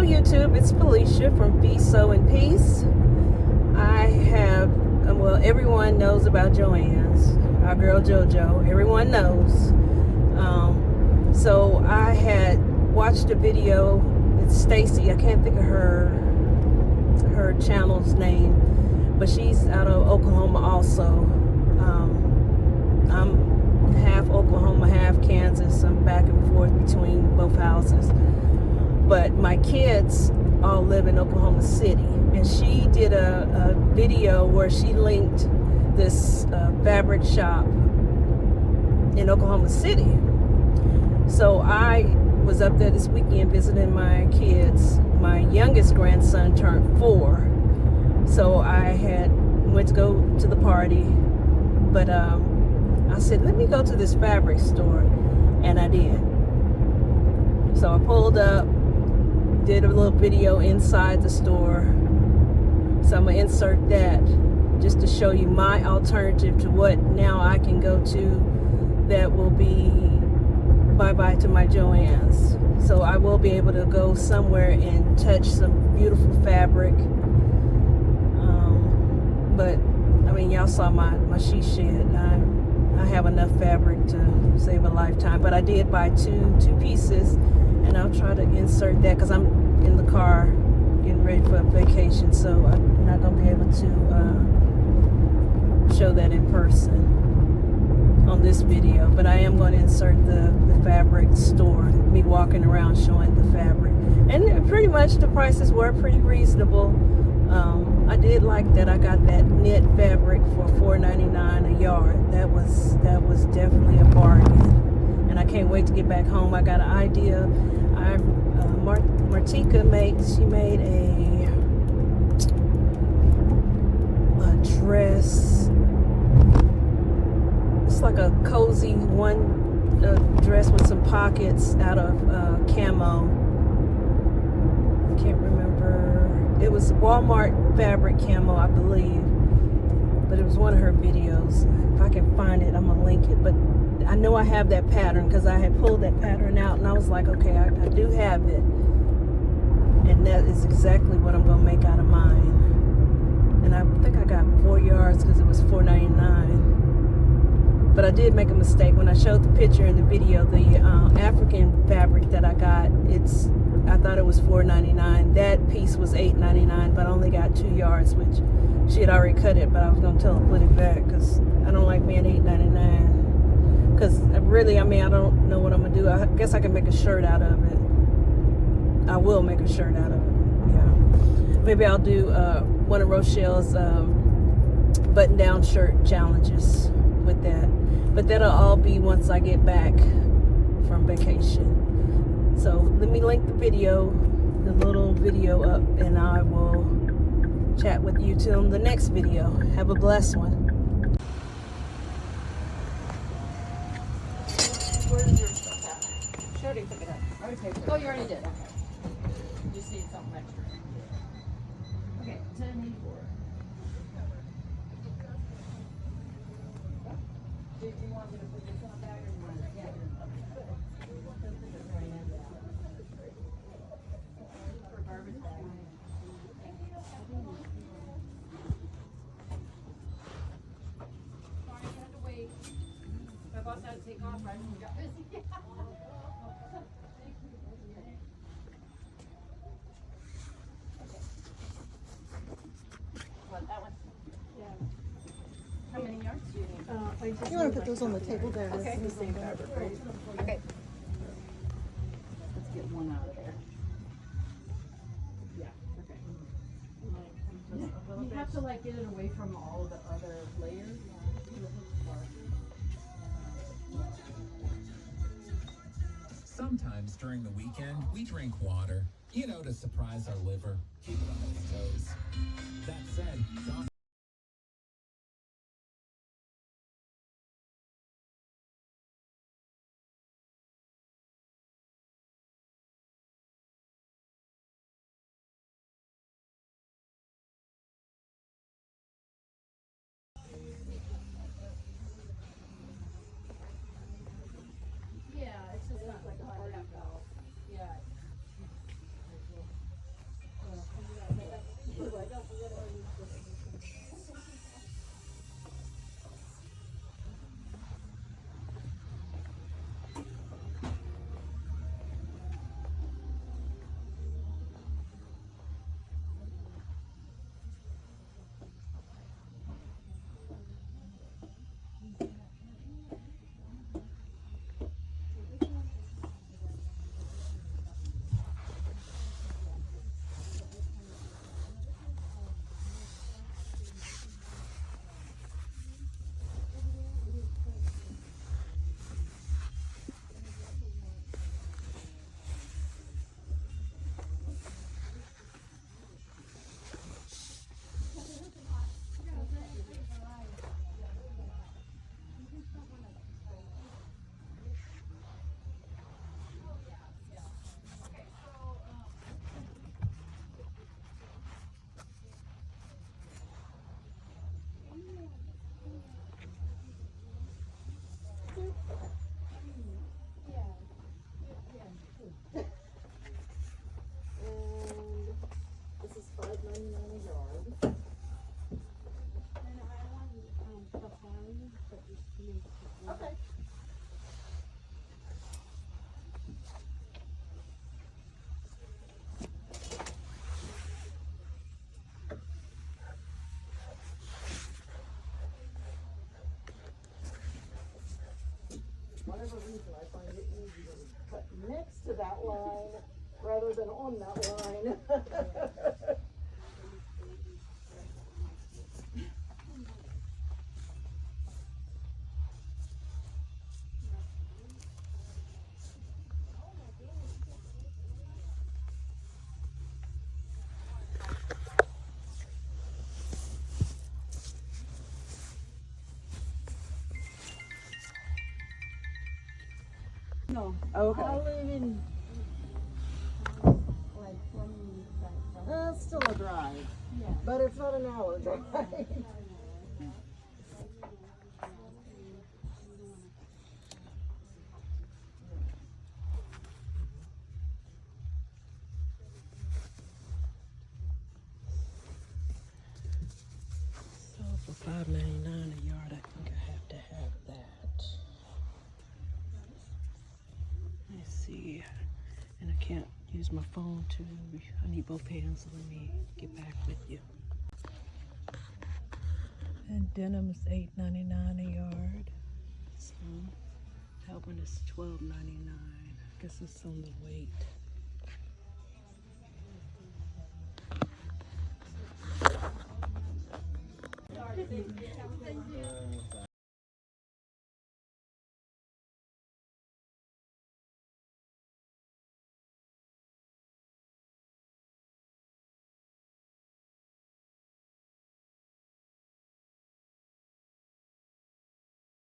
YouTube, it's Felicia from Feast, Sew, and Peace. I have, well, everyone knows about Joann's, our girl JoJo. Everyone knows. So I had watched a video. It's Stacy. I can't think of her channel's name, but she's out of Oklahoma also. I'm half Oklahoma, half Kansas. I'm back and forth between both houses. But my kids all live in Oklahoma City, and she did a video where she linked this fabric shop in Oklahoma City. So I was up there this weekend visiting my kids. My youngest grandson turned 4, so I went to go to the party, but I said, let me go to this fabric store, and I did. So I pulled up, did a little video inside the store. So I'm gonna insert that just to show you my alternative to what now I can go to that will be bye-bye to my Joann's. So I will be able to go somewhere and touch some beautiful fabric. But I mean, y'all saw my she shed. I have enough fabric to save a lifetime, but I did buy two pieces, and I'll try to insert that because I'm in the car getting ready for a vacation, so I'm not going to be able to show that in person on this video. But I am going to insert the fabric store, me walking around showing the fabric, and pretty much the prices were pretty reasonable. I did like that I got that knit fabric for $4.99 a yard. That was definitely a bargain, and I can't wait to get back home. I got an idea. Martika made a dress. It's like a cozy dress with some pockets out of camo. I can't remember. It was Walmart fabric camo, I believe, but it was one of her videos. If I can find it, I'm gonna link it. But I know I have that pattern because I had pulled that pattern out, and I was like, okay, I do have it, and that is exactly what I'm gonna make out of mine. And I think I got 4 yards because it was $4.99. But I did make a mistake when I showed the picture in the video. The African fabric that I got, I thought it was $4.99. That piece was $8.99, but I only got 2 yards, which she had already cut it, but I was gonna tell her to put it back because I don't like being $8.99. Because really, I mean, I don't know what I'm gonna do. I guess I can make a shirt out of it. I will make a shirt out of it. Yeah, maybe I'll do one of Rochelle's button-down shirt challenges with that. But that'll all be once I get back from vacation. So let me link the little video up, and I will chat with you till the next video. Have a blessed one. Where's your stuff at? She already took it up. I already paid for it. Oh, you already did. Okay. Just need something extra. Okay, 1084. Did you want me to put this on the bag, or you want to? Yeah. For garbage bag. Sorry, you had to wait. My boss had to take off right when we got busy. What, that one? Yeah. How many yards do you need? You want to put those on the table there? Okay. The same fabric, right? Okay. Let's get one out of there. Yeah, okay. You have to like get it away from all of the other layers. Sometimes during the weekend, we drink water, to surprise our liver, keep it on its toes. That said, Yeah, it's just not like a hard valve. Yeah. on that line. No. Okay. I live in like 20 minutes back from. It's still a drive, Yeah. but it's not an hour drive. So for $5.99 a yard, I think I have to have that. Let me see. And I can't use my phone to. I need both hands, so let me get back with you. And denim is $8.99 a yard. So that one is $12.99. I guess it's on the weight.